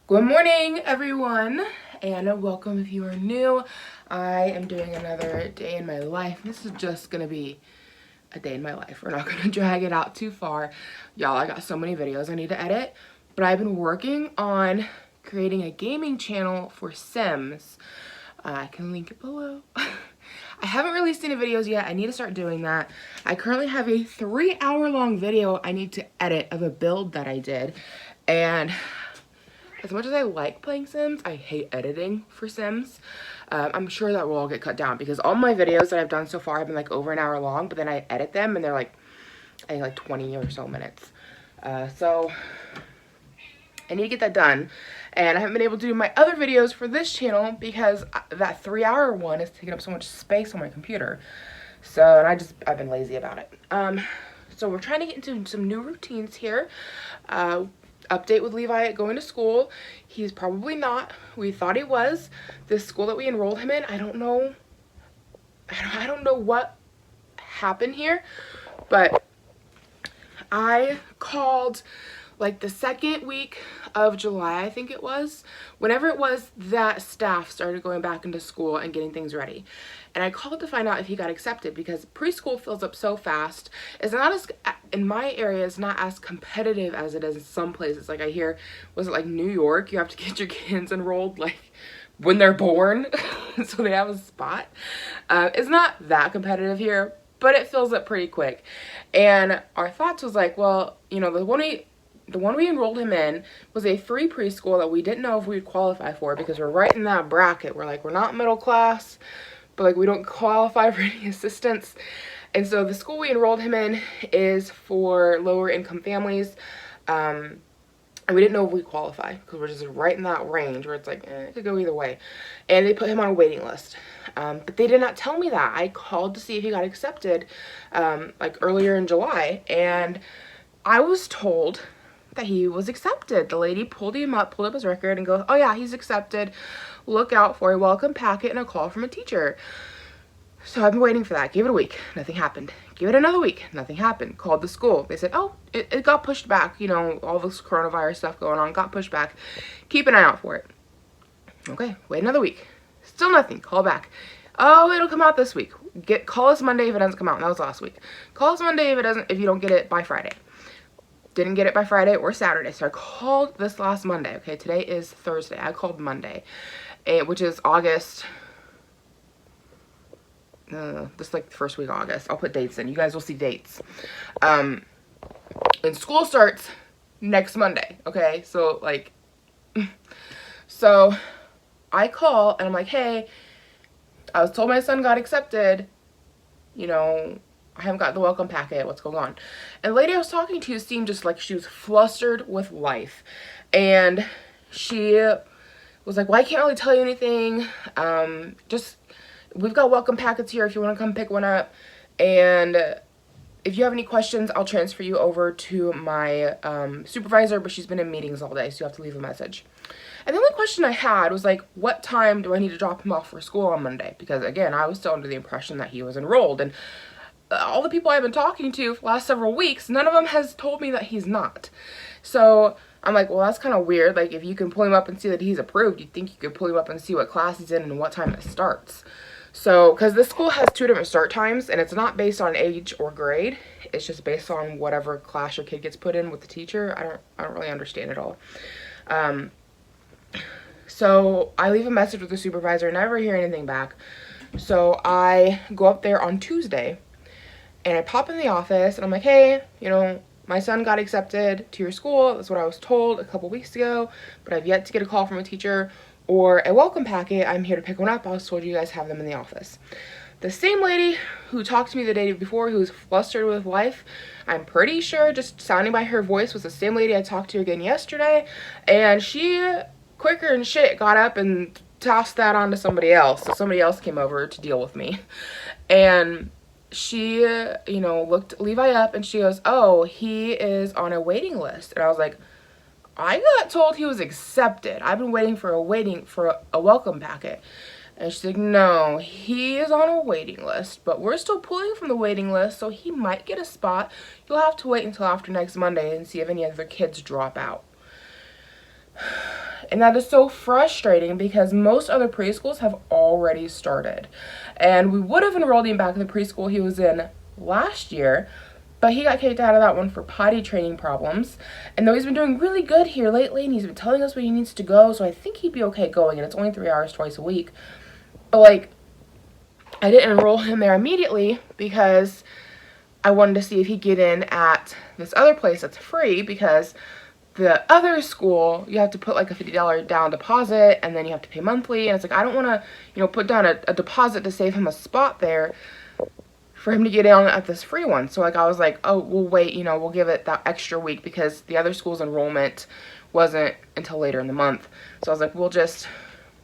Good morning, everyone, and welcome if you are new. I am doing another day in my life. This is just gonna be a day in my life. We're not gonna drag it out too far. Y'all, I got so many videos I need to edit, but I've been working on creating a gaming channel for Sims. I can link it below. I haven't released any videos yet. I need to start doing that. I currently have a 3-hour-long video I need to edit of a build that I did, and as much as I like playing Sims, I hate editing for Sims. I'm sure that will all get cut down because all my videos that I've done so far have been like over an hour long, but then I edit them and they're like, I think like 20 or so minutes. So I need to get that done. And I haven't been able to do my other videos for this channel because that 3-hour one is taking up so much space on my computer. So, and I've been lazy about it. So we're trying to get into some new routines here. Update with Levi going to school. He's probably not. We thought he was. This school that we enrolled him in, I don't know what happened here, but I called like the second week of July, I think it was, whenever it was that staff started going back into school and getting things ready. And I called to find out if he got accepted because preschool fills up so fast. It's not as, in my area, it's not as competitive as it is in some places. Like I hear, was it like New York? You have to get your kids enrolled like when they're born so they have a spot. It's not that competitive here, but it fills up pretty quick. And our thoughts was like, well, you know, the one we enrolled him in was a free preschool that we didn't know if we'd qualify for because we're right in that bracket. We're like, we're not middle class, but like we don't qualify for any assistance. And so the school we enrolled him in is for lower income families. And we didn't know if we qualify because we're just right in that range where it's like, it could go either way. And they put him on a waiting list. But they did not tell me that. I called to see if he got accepted like earlier in July. And I was told that he was accepted. The lady pulled up his record and goes, oh yeah, he's accepted. Look out for a welcome packet and a call from a teacher. So I've been waiting for that. Gave it a week. Nothing happened. Give it another week. Nothing happened. Called the school. They said, oh, it got pushed back. You know, all this coronavirus stuff going on got pushed back. Keep an eye out for it. Okay, wait another week. Still nothing. Call back. Oh, it'll come out this week. Call us Monday if it doesn't come out. That was last week. Call us Monday if you don't get it by Friday. Didn't get it by Friday or Saturday. So I called this last Monday. Okay, today is Thursday. I called Monday, which is August. This like the first week of August. I'll put dates in. You guys will see dates. And school starts next Monday. Okay, so like, so I call and I'm like, hey, I was told my son got accepted. You know, I haven't got the welcome packet. What's going on? And the lady I was talking to seemed just like she was flustered with life. And she was like, well, I can't really tell you anything. We've got welcome packets here if you want to come pick one up. And if you have any questions, I'll transfer you over to my supervisor, but she's been in meetings all day, so you have to leave a message. And the only question I had was like, what time do I need to drop him off for school on Monday? Because again, I was still under the impression that he was enrolled. And all the people I've been talking to for the last several weeks, none of them has told me that he's not. So I'm like, well, that's kind of weird. Like, if you can pull him up and see that he's approved, you'd think you could pull him up and see what class he's in and what time it starts. So, because this school has 2 different start times, and it's not based on age or grade. It's just based on whatever class your kid gets put in with the teacher. I don't really understand it all. So I leave a message with the supervisor, never hear anything back. So I go up there on Tuesday. And I pop in the office and I'm like, hey, you know, my son got accepted to your school. That's what I was told a couple weeks ago, but I've yet to get a call from a teacher or a welcome packet. I'm here to pick one up. I was told you guys have them in the office. The same lady who talked to me the day before, who was flustered with life, I'm pretty sure, just sounding by her voice, was the same lady I talked to again yesterday. And she, quicker than shit, got up and tossed that on to somebody else. So somebody else came over to deal with me. And she, you know, looked Levi up and she goes, oh, he is on a waiting list. And I was like, I got told he was accepted. I've been waiting for a welcome packet. And she's like, no, he is on a waiting list, but we're still pulling from the waiting list, so he might get a spot. You'll have to wait until after next Monday and see if any other kids drop out. And that is so frustrating because most other preschools have already started. And we would have enrolled him back in the preschool he was in last year, but he got kicked out of that one for potty training problems. And though he's been doing really good here lately, and he's been telling us where he needs to go, so I think he'd be okay going, and it's only 3 hours twice a week. But like, I didn't enroll him there immediately because I wanted to see if he'd get in at this other place that's free, because the other school, you have to put like a $50 down deposit, and then you have to pay monthly. And it's like, I don't want to, you know, put down a deposit to save him a spot there for him to get in at this free one. So like, I was like, oh, we'll wait, you know, we'll give it that extra week because the other school's enrollment wasn't until later in the month. So I was like, we'll just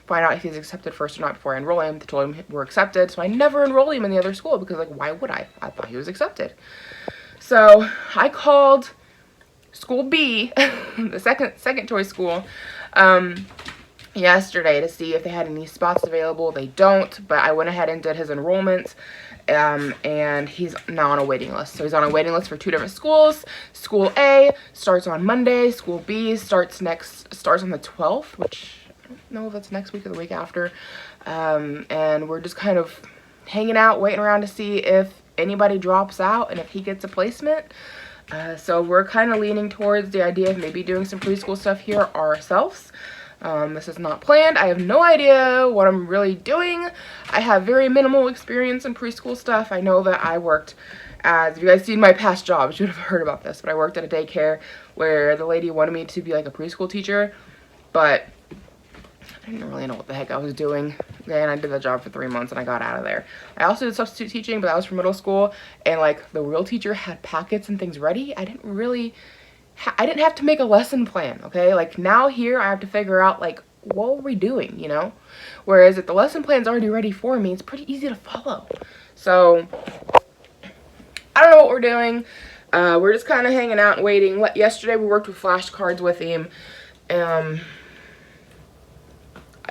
find out if he's accepted first or not before I enroll him. They told him we're accepted. So I never enrolled him in the other school because like, why would I? I thought he was accepted. So I called School B, the second choice school, yesterday to see if they had any spots available. They don't, but I went ahead and did his enrollment, and he's now on a waiting list. So he's on a waiting list for 2 different schools. School A starts on Monday. School B starts on the 12th, which I don't know if that's next week or the week after. And we're just kind of hanging out, waiting around to see if anybody drops out and if he gets a placement. So we're kind of leaning towards the idea of maybe doing some preschool stuff here ourselves. This is not planned. I have no idea what I'm really doing. I have very minimal experience in preschool stuff. I know that I worked as, if you guys seen my past jobs, you would have heard about this, but I worked at a daycare where the lady wanted me to be like a preschool teacher, but I didn't really know what the heck I was doing. And I did the job for 3 months and I got out of there. I also did substitute teaching, but that was for middle school. And like, the real teacher had packets and things ready. I didn't have to make a lesson plan, okay? Like, now here I have to figure out like, what are we doing, you know? Whereas if the lesson plan's already ready for me, it's pretty easy to follow. So I don't know what we're doing. We're just kind of hanging out and waiting. Yesterday we worked with flashcards with him.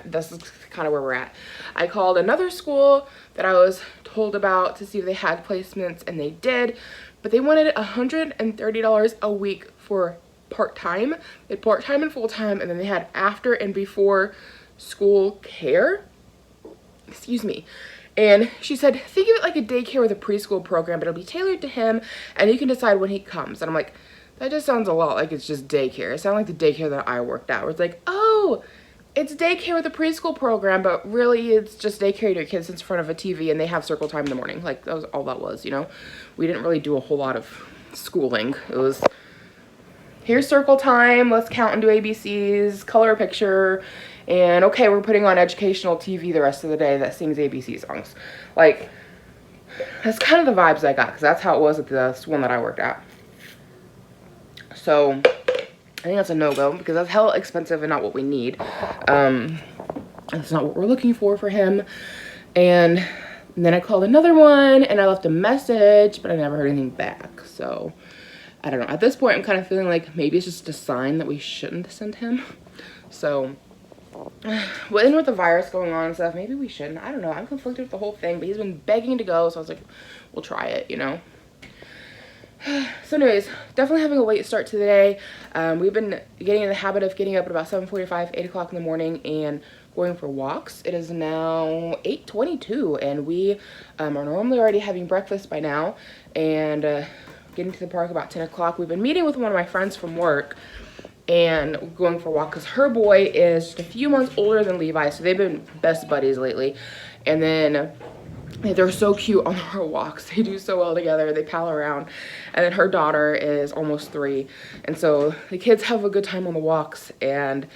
This is kind of where we're at. I called another school that I was told about to see if they had placements, and they did, but they wanted $130 a week for part-time. They had part-time and full-time, and then they had after and before school care. Excuse me. And she said, think of it like a daycare with a preschool program, but it'll be tailored to him, and you can decide when he comes. And I'm like, that just sounds a lot like it's just daycare. It sounds like the daycare that I worked at, where it's like, oh, it's daycare with a preschool program, but really it's just daycare. Your kids in front of a TV and they have circle time in the morning. Like, that was all that was, you know? We didn't really do a whole lot of schooling. It was, here's circle time, let's count and do ABCs, color a picture, and okay, we're putting on educational TV the rest of the day that sings ABC songs. Like, that's kind of the vibes I got, because that's how it was at the one that I worked at. So I think that's a no-go because that's hella expensive and not what we need. That's not what we're looking for him. And then I called another one and I left a message, but I never heard anything back. So I don't know. At this point, I'm kind of feeling like maybe it's just a sign that we shouldn't send him. So with the virus going on and stuff, maybe we shouldn't. I don't know. I'm conflicted with the whole thing, but he's been begging to go. So I was like, we'll try it, you know? So anyways, definitely having a late start to the day. We've been getting in the habit of getting up at about 7:45, 8 o'clock in the morning and going for walks. It is now 8:22 and we are normally already having breakfast by now and getting to the park about 10 o'clock. We've been meeting with one of my friends from work and going for a walk because her boy is just a few months older than Levi, so they've been best buddies lately. And then they're so cute on our walks. They do so well together. They pal around. And then her daughter is almost 3. And so the kids have a good time on the walks. And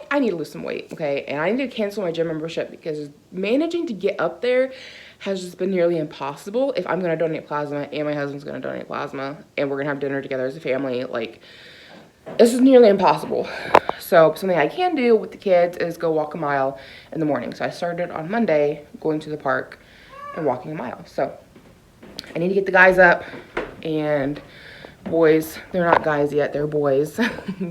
I need to lose some weight, okay? And I need to cancel my gym membership because managing to get up there has just been nearly impossible if I'm going to donate plasma and my husband's going to donate plasma and we're going to have dinner together as a family. Like, this is nearly impossible. So something I can do with the kids is go walk a mile in the morning. So I started on Monday going to the park and walking a mile. So I need to get the guys up and boys, they're not guys yet, they're boys.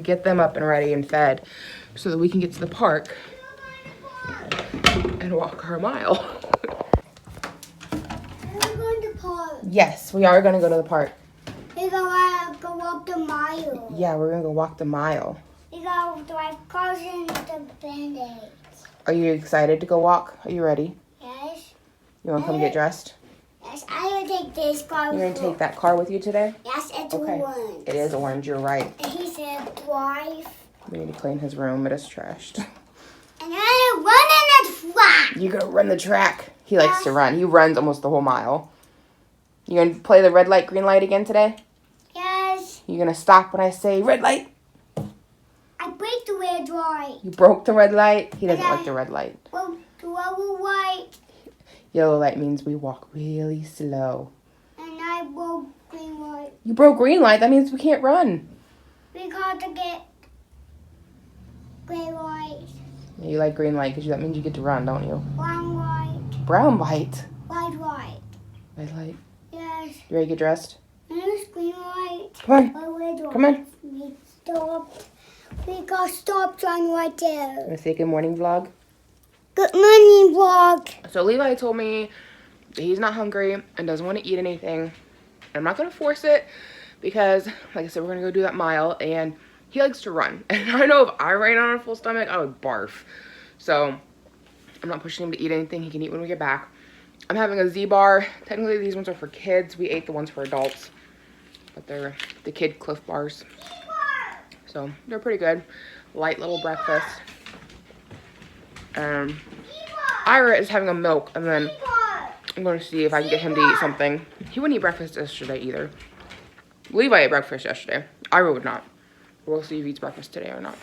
Get them up and ready and fed so that we can get to the park and walk our mile. We're going to the park. Yes, we are going to go to the park. We're going to go walk the mile. Yeah, we're going to go walk the mile. We're going after I've gotten the band-aids. Are you excited to go walk? Are you ready? Yes. You want to come get dressed? Yes, I will take this car. You're going to take that car with you today? Yes, it's Okay. orange. It is orange, you're right. And he said drive. We need to clean his room, it is trashed. And I run in the track. You're going to run the track. He likes to run. He runs almost the whole mile. You going to play the red light, green light again today? Yes. You going to stop when I say red light? I break the red light. You broke the red light? He doesn't like the red light. Well, the yellow light. Yellow light means we walk really slow. And I broke green light. You broke green light? That means we can't run. We got to get green light. Yeah, you like green light because that means you get to run, don't you? Brown light. Brown light? White light. Red light. Yes. You ready to get dressed? And there's green light. Come on. Oh, red light. Come on. We stopped. We got stopped on right there. Want to say good morning vlog? Good morning, vlog. So Levi told me that he's not hungry and doesn't want to eat anything. I'm not going to force it because, like I said, we're going to go do that mile and he likes to run. And I know if I ran on a full stomach, I would barf. So I'm not pushing him to eat anything. He can eat when we get back. I'm having a Z-bar. Technically, these ones are for kids. We ate the ones for adults. But they're the kid Cliff Bars. So they're pretty good. Light little breakfast. Ira is having a milk, and then I'm going to see if I can get him to eat something. He wouldn't eat breakfast yesterday either. Levi ate breakfast yesterday. Ira would not. We'll see if he eats breakfast today or not.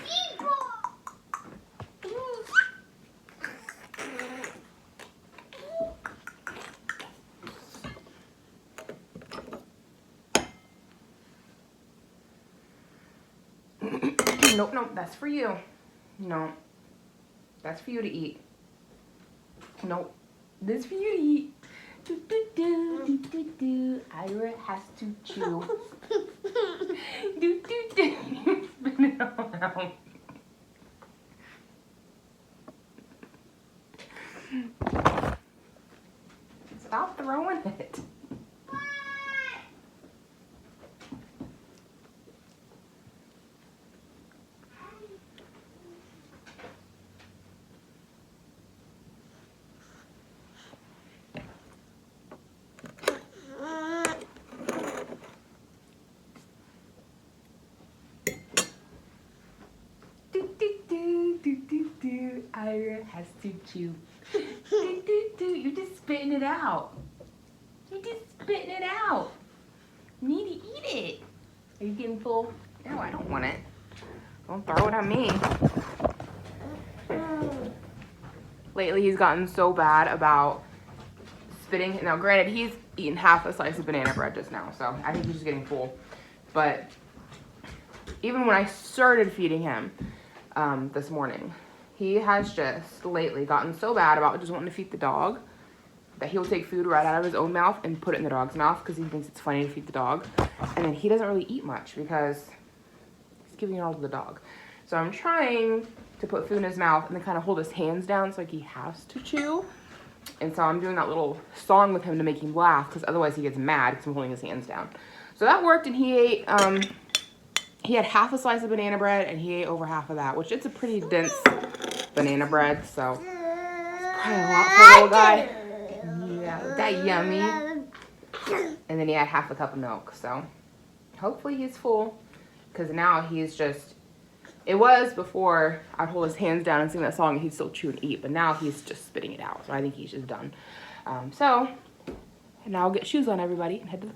Nope, nope, that's for you. No, that's for you to eat. Nope, this is for you to eat. Do, do, do, do, do, do. Ira has to chew. Do, do, do. Spin it around. Stop throwing it. Ira has to chew. You're just spitting it out. You're just spitting it out. You need to eat it. Are you getting full? No, I don't want it. Don't throw it at me. Lately, he's gotten so bad about spitting. Now, granted, he's eaten half a slice of banana bread just now, so I think he's just getting full. But even when I started feeding him this morning, he has just lately gotten so bad about just wanting to feed the dog that he'll take food right out of his own mouth and put it in the dog's mouth because he thinks it's funny to feed the dog. And then he doesn't really eat much because he's giving it all to the dog. So I'm trying to put food in his mouth and then kind of hold his hands down so like he has to chew. And so I'm doing that little song with him to make him laugh because otherwise he gets mad because I'm holding his hands down. So that worked, and he ate, he had half a slice of banana bread and he ate over half of that, which it's a pretty dense banana bread, so it's probably a lot for a little guy. Yeah, that yummy. And then he had half a cup of milk, so hopefully he's full because now he's just, it was before I'd hold his hands down and sing that song and he'd still chew and eat, but now he's just spitting it out, so I think he's just done. So now I'll get shoes on, everybody, and head to the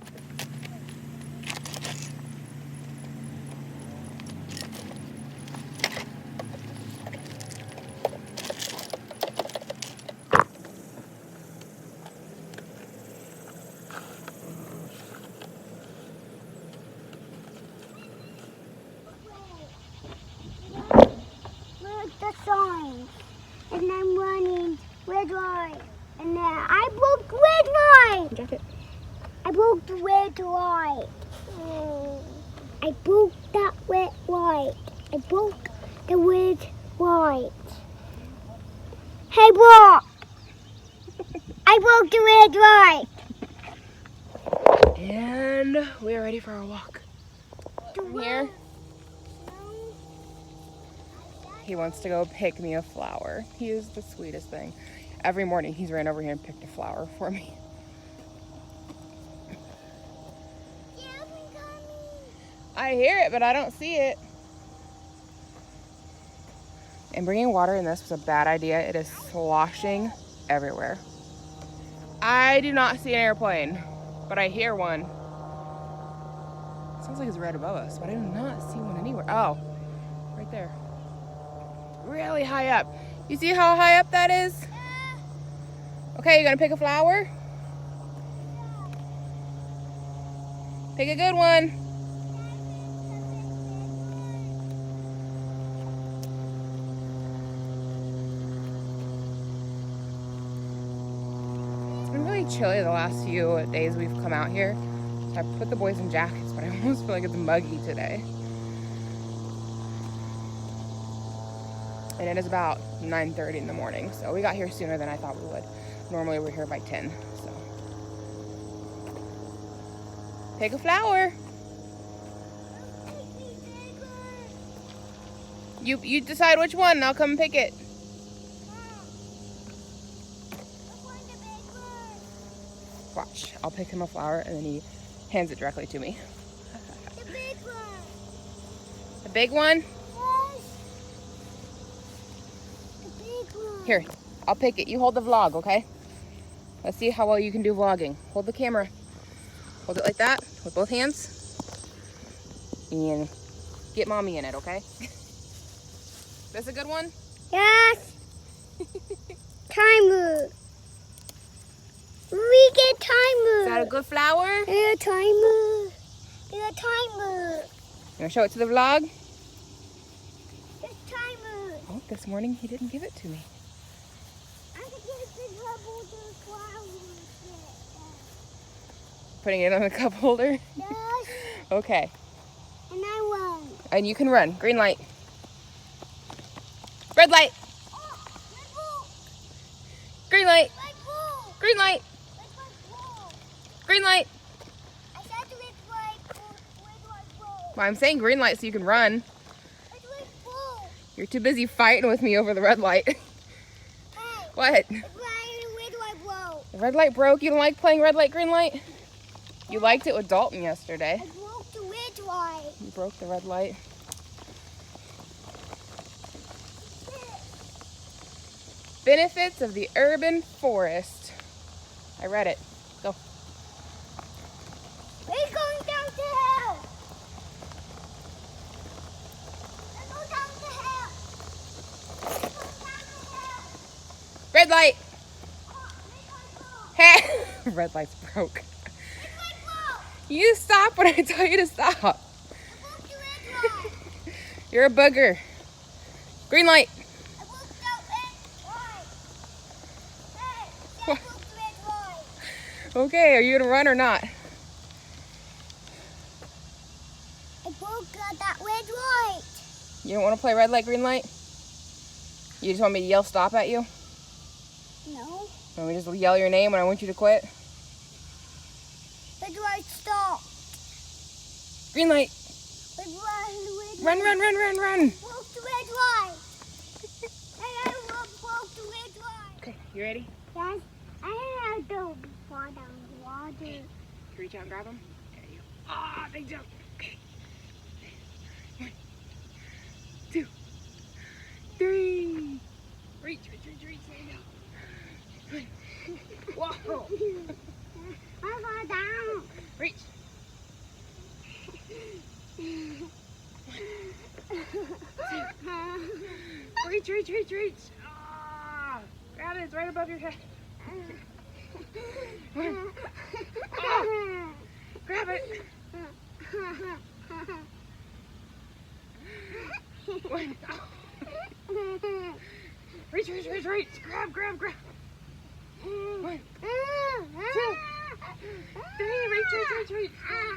sign. And I'm running red light. And then I broke red light. jacket. I broke the red light. I broke that red light. I broke the red light. Hey, Brock. I broke the red light. And we're ready for our walk. From here. he wants to go pick me a flower. He is the sweetest thing. Every morning he's ran over here and picked a flower for me. I hear it, but I don't see it. And bringing water in this was a bad idea. It is sloshing everywhere. I do not see an airplane, but I hear one. Sounds like it's right above us, but I do not see one anywhere. Oh, right there. Really high up. You see how high up that is? Okay, you gonna pick a flower? Pick a good one. It's been really chilly the last few days we've come out here. So I put the boys in jackets, but I almost feel like it's muggy today. And it is about 9:30 in the morning, so we got here sooner than I thought we would. Normally we're here by 10, so. Pick a flower. You decide which one, and I'll come pick it. Watch, I'll pick him a flower, and then he hands it directly to me. The big one. The big one? Yes. The big one. Here, I'll pick it. You hold the vlog, okay? Let's see how well you can do vlogging. Hold the camera. Hold it like that with both hands. And get mommy in it, okay? This a good one? Yes. Timer. We get timer. Is that a good flower? Yeah, timer. Yeah, timer. You wanna show it to the vlog? It's timer. Oh, this morning he didn't give it to me. I can get the trouble to flowers. Putting it on the cup holder? Yes. Okay. And I won. And you can run. Green light. Red light. Oh, red ball. Green light. Red ball. Green light. Red ball. Green light. I said red ball. Well, I'm saying green light so you can run. Red ball. You're too busy fighting with me over the red light. Hey. What? Red ball. The red light broke. You don't like playing red light, green light? You liked it with Dalton yesterday. I broke the red light. You broke the red light. Benefits of the urban forest. I read it. Go. We're going down the hill. Let's go down the hill. Let's go down the hill. Red light. Oh, red light ball. Hey. Red light's broke. Red light ball. You stop when I tell you to stop. I broke the red light. You're a booger. Green light. I broke the red light. Hey, I What? broke the red light. Okay, are you gonna run or not? I broke that red light. You don't want to play red light, green light? You just want me to yell stop at you? No. Want me to just yell your name when I want you to quit? Red light stop. Green light. Red light. Run, run, run, run, run. Broke the red light. Hey, I broke the red light. Okay, you ready? Yes, I have to fall down the water. Okay. Reach out and grab him. There you go. Ah, big jump. Okay. 1, 2, 3. Reach, reach, reach, reach. There you go. Whoa. I fall down. Reach. Reach, reach, reach, reach. Ah, grab it. It's right above your head. Ah, grab it. 1. Reach, reach, reach, reach. Grab, grab, grab. 1, 2, 3. Reach, reach, reach, reach.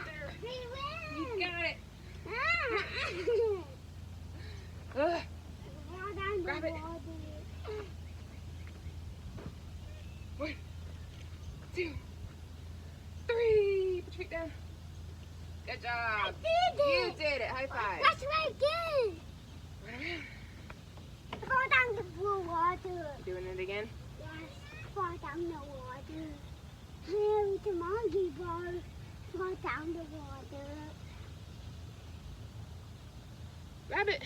There. You got it. Ugh. Grab it. 1, 2, 3. Put your feet down. Good job. I did it. You did it. High five. That's what I did. Run around. fall down the water. Harry the monkey ball fall down the water. Grab it.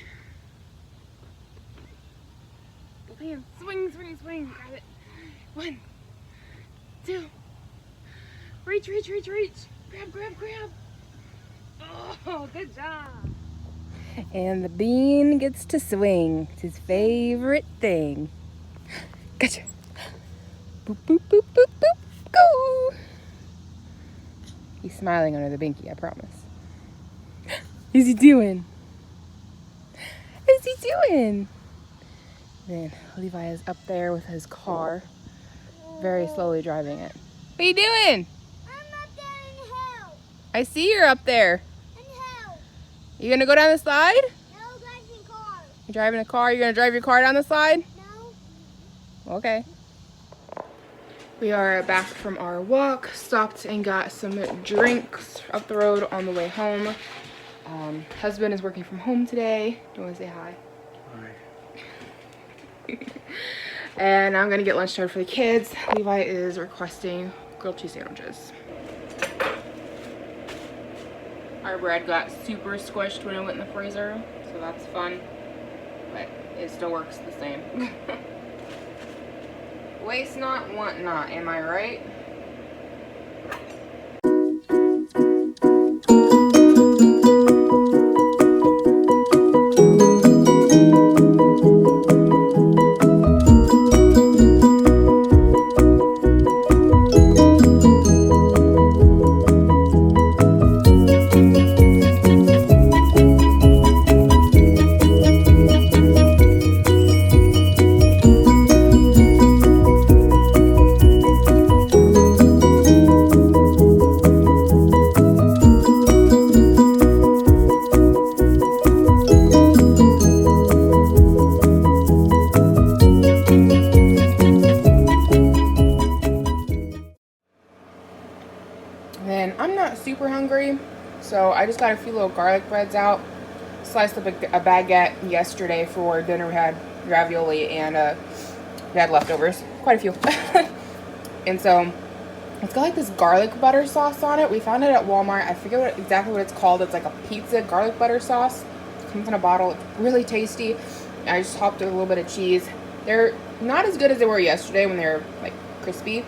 Both hands. Swing, swing, swing. Grab it. 1, 2. Reach, reach, reach, reach. Grab, grab, grab. Oh, good job. And the bean gets to swing. It's his favorite thing. Gotcha. Boop, boop, boop, boop, boop. Go. He's smiling under the binky, I promise. How's he doing? How's he doing? Then Levi is up there with his car, very slowly driving it. What are you doing? I'm up there in the hill. I see you're up there. In the hill. You gonna go down the slide? No, driving car. You're driving a car? You're gonna drive your car down the slide? No. Okay. We are back from our walk. Stopped and got some drinks up the road on the way home. Husband is working from home today. Do you want to say hi? Hi. And I'm gonna get lunch started for the kids. Levi is requesting grilled cheese sandwiches. Our bread got super squished when it went in the freezer, so that's fun. But it still works the same. Waste not, want not, am I right? Then I'm not super hungry, so I just got a few little garlic breads out. Sliced up a baguette yesterday for dinner. We had ravioli and we had leftovers, quite a few. And so it's got like this garlic butter sauce on it. We found it at Walmart. I forget exactly what it's called. It's like a pizza garlic butter sauce. It comes in a bottle. It's really tasty. I just topped it with a little bit of cheese. They're not as good as they were yesterday when they were like crispy,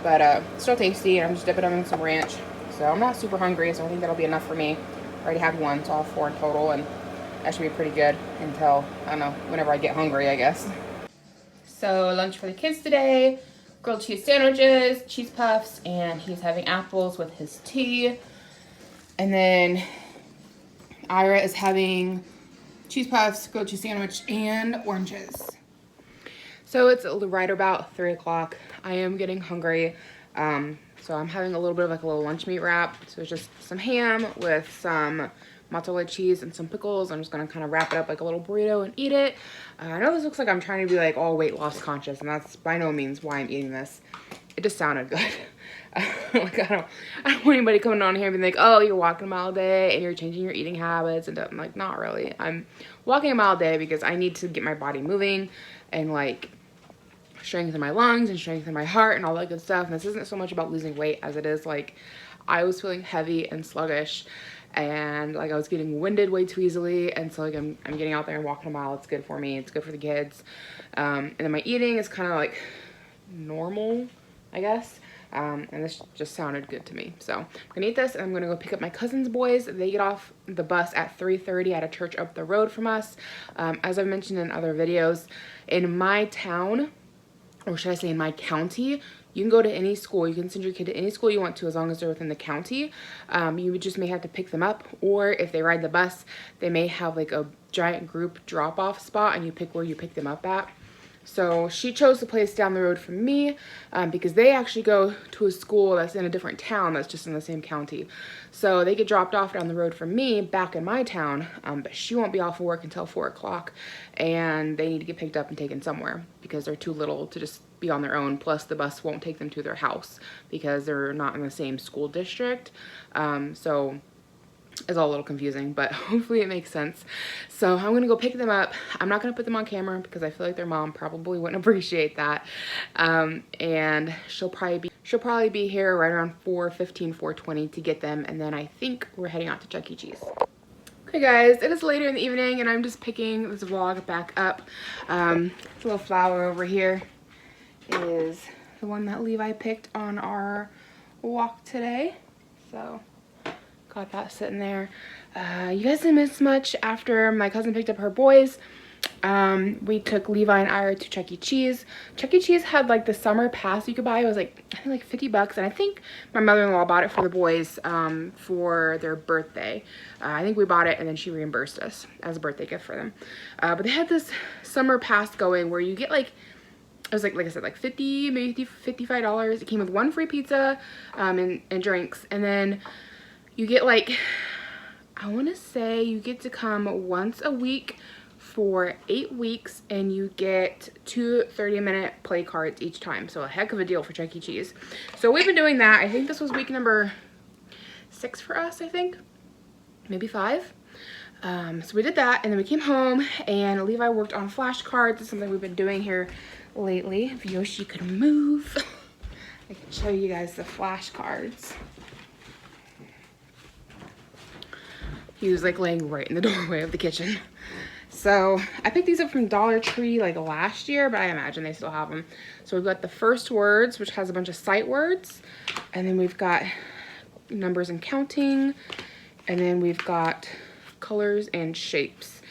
but still tasty. And I'm just dipping them in some ranch. So I'm not super hungry, so I think that'll be enough for me. I already had one, so I'll have 4 in total, and that should be pretty good until, I don't know, whenever I get hungry, I guess. So lunch for the kids today, grilled cheese sandwiches, cheese puffs, and he's having apples with his tea. And then Ira is having cheese puffs, grilled cheese sandwich, and oranges. So it's right about 3 o'clock. I am getting hungry. So I'm having a little bit of like a little lunch meat wrap. So it's just some ham with some mozzarella cheese and some pickles. I'm just gonna kind of wrap it up like a little burrito and eat it. I know this looks like I'm trying to be like all weight loss conscious, and that's by no means why I'm eating this. It just sounded good. Like I don't want anybody coming on here and being like, oh, you're walking a mile a day and you're changing your eating habits, and I'm like, not really. I'm walking a mile a day because I need to get my body moving and like strengthen my lungs and strengthen my heart and all that good stuff. And this isn't so much about losing weight as it is like I was feeling heavy and sluggish, and like I was getting winded way too easily, and so like I'm getting out there and walking a mile. It's good for me, it's good for the kids. And then my eating is kind of like normal, I guess. And this just sounded good to me, so I'm gonna eat this and I'm gonna go pick up my cousin's boys. They get off the bus at 3:30 at a church up the road from us. As I've mentioned in other videos, in my town, or should I say in my county, you can go to any school. You can send your kid to any school you want to as long as they're within the county. You just may have to pick them up, or if they ride the bus, they may have like a giant group drop-off spot and you pick where you pick them up at. So she chose the place down the road from me because they actually go to a school that's in a different town that's just in the same county. So they get dropped off down the road from me back in my town, but she won't be off of work until 4 o'clock, and they need to get picked up and taken somewhere because they're too little to just be on their own. Plus the bus won't take them to their house because they're not in the same school district. So is all a little confusing, but hopefully it makes sense. So I'm gonna go pick them up. I'm not gonna put them on camera because I feel like their mom probably wouldn't appreciate that. And she'll probably be here right around 4:15, 4:20 to get them, and then I think we're heading out to Chuck E. Cheese. Okay guys, it is later in the evening and I'm just picking this vlog back up. This little flower over here is the one that Levi picked on our walk today. So got that sitting there. You guys didn't miss much after my cousin picked up her boys. We took Levi and Ira to Chuck E. Cheese. Chuck E. Cheese had like the summer pass you could buy. It was like, I think like 50 bucks. And I think my mother-in-law bought it for the boys for their birthday. I think we bought it and then she reimbursed us as a birthday gift for them. But they had this summer pass going where you get like, it was like I said, like 50, maybe $55. It came with 1 free pizza and drinks. And then you get like, I want to say you get to come once a week for 8 weeks and you get 2 30-minute play cards each time. So a heck of a deal for Chuck E. Cheese. So we've been doing that. I think this was week number 6 for us, I think. Maybe 5. So we did that and then we came home and Levi worked on flashcards. It's something we've been doing here lately. If Yoshi could move, I can show you guys the flashcards. He was like laying right in the doorway of the kitchen. So I picked these up from Dollar Tree like last year, but I imagine they still have them. So we've got the first words, which has a bunch of sight words. And then we've got numbers and counting. And then we've got colors and shapes.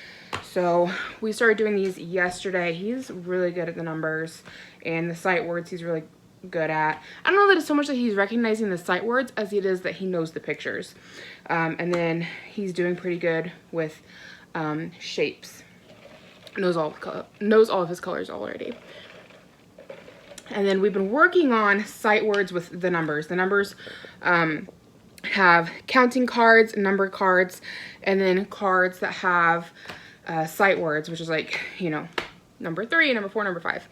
So we started doing these yesterday. He's really good at the numbers and the sight words he's really good at. I don't know that it's so much that he's recognizing the sight words as it is that he knows the pictures. And then he's doing pretty good with shapes. Knows all of his colors already. And then we've been working on sight words with the numbers. The numbers have counting cards, number cards, and then cards that have sight words, which is like, you know, number 3, number 4, number 5.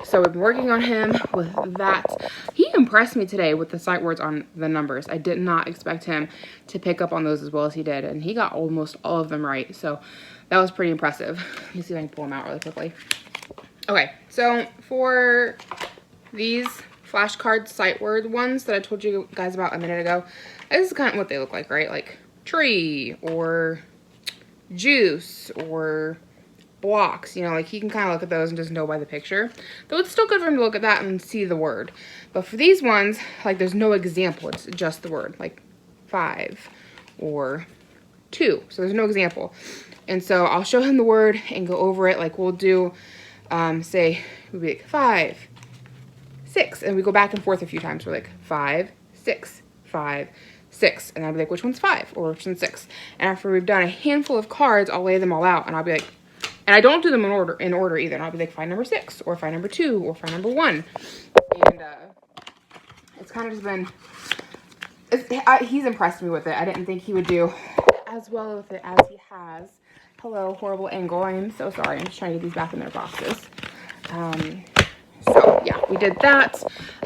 So we've been working on him with that. He impressed me today with the sight words on the numbers. I did not expect him to pick up on those as well as he did, and he got almost all of them right. So that was pretty impressive. Let me see if I can pull them out really quickly. Okay, so for these flashcard sight word ones that I told you guys about a minute ago, this is kind of what they look like, right? Like tree or juice or blocks, you know, like he can kind of look at those and just know by the picture. Though it's still good for him to look at that and see the word. But for these ones, like there's no example, it's just the word, like 5 or 2. So there's no example. And so I'll show him the word and go over it. Like we'll do, say, we'll be like 5, 6, and we go back and forth a few times. We're like 5, 6, 5, 6, and I'll be like, which one's 5 or which one's 6? And after we've done a handful of cards, I'll lay them all out and I'll be like, and I don't do them in order either. And I'll be like, find number 6 or find number 2 or find number 1. And it's kind of just been, he's impressed me with it. I didn't think he would do as well with it as he has. Hello, horrible angle. I am so sorry. I'm just trying to get these back in their boxes. So yeah, we did that.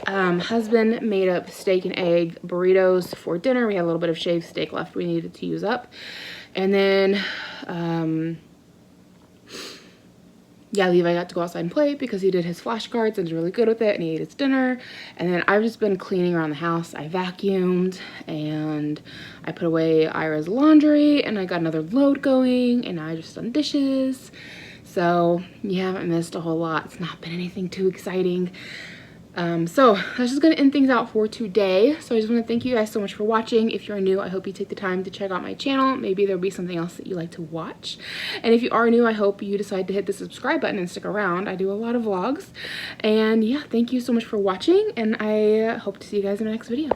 Husband made up steak and egg burritos for dinner. We had a little bit of shaved steak left we needed to use up. And then, yeah, Levi got to go outside and play because he did his flashcards and was really good with it, and he ate his dinner. And then I've just been cleaning around the house. I vacuumed and I put away Ira's laundry and I got another load going, and I just done dishes. So you haven't missed a whole lot. It's not been anything too exciting. So that's just gonna end things out for today. So I just want to thank you guys so much for watching. If you're new, I hope you take the time to check out my channel. Maybe there'll be something else that you like to watch. And if you are new, I hope you decide to hit the subscribe button and stick around. I do a lot of vlogs. And yeah, thank you so much for watching, and I hope to see you guys in the next video.